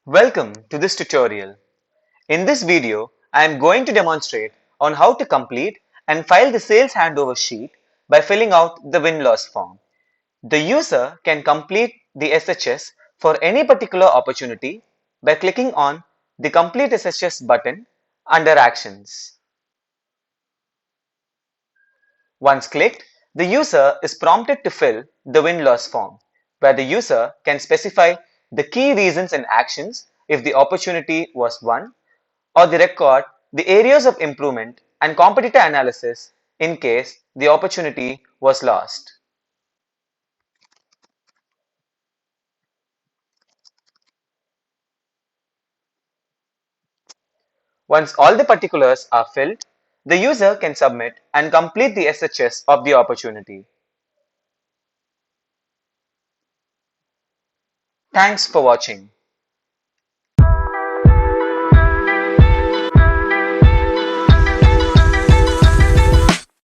Welcome to this tutorial. In this video, I am going to demonstrate on how to complete and file the sales handover sheet by filling out the win-loss form. The user can complete the SHS for any particular opportunity by clicking on the Complete SHS button under Actions. Once clicked, the user is prompted to fill the win-loss form, where the user can specify the key reasons and actions if the opportunity was won, or the record the areas of improvement and competitor analysis in case the opportunity was lost. Once all the particulars are filled, the user can submit and complete the SHS of the opportunity. Thanks for watching.